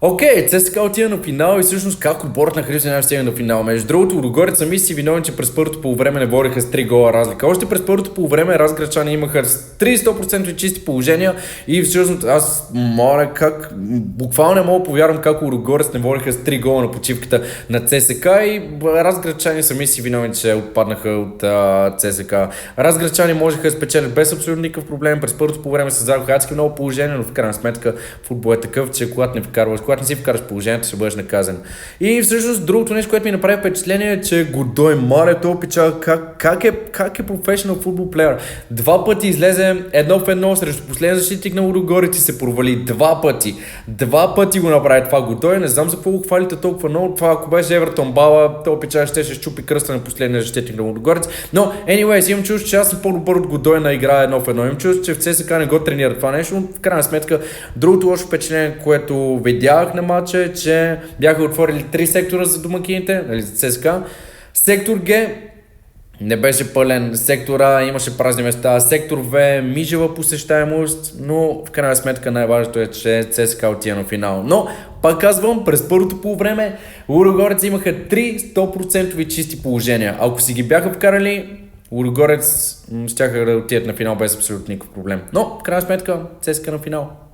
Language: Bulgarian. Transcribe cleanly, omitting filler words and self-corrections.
Окей, ЦСКА отида на финал и всъщност как отборът на Христо не стигна до финал. Между другото, Лудогорец сами си виновни, че през първото полувреме не водиха с 3 гола разлика. Още през първото полувреме разграчани имаха 300% чисти положения и всъщност аз моля как, буквално не мога да повярвам как Лудогорец не водиха с 3 гола на почивката на ЦСКА и разграчани сами си виновни, че отпаднаха от ЦСКА. Разграчани можеха да спечелят без абсолютно никакъв проблем. През първото полувреме създадоха адски много положения, но в крайна сметка футбол е такъв, че когато не си вкараш положението, ще бъдеш наказан. И всъщност другото нещо, което ми направи впечатление е, че Годой Мале, той пича как е професионал футбол плеер. Два пъти излезе 1-1 срещу последен защитник на Лудогорец и се провали. Два пъти го направи това Годой. Не знам за какво го хвалите толкова много. Това ако беше Евертон Бала, той пича ще щупи кръста на последния защитник на Лудогорец. Но, anyways, имам чувство, че аз съм по-добър от Годой на игра 1-1. Имам чувство, че в ЦСКА не го тренира това нещо, но в крайна сметка другото лошо впечатление, което видях на матча е, че бяха отворили 3 сектора за домакините, нали, за ЦСКА. Сектор Г не беше пълен, сектора имаше празни места, сектор В мижева посещаемост, но в крайна сметка най-важното е, че ЦСКА отида на финал. Но, пак казвам, през първото полувреме Лудогорец имаха 100% чисти положения. Ако си ги бяха вкарали, Лудогорец щяха да отидат на финал без абсолютно никакъв проблем. Но, в крайна сметка, ЦСКА на финал.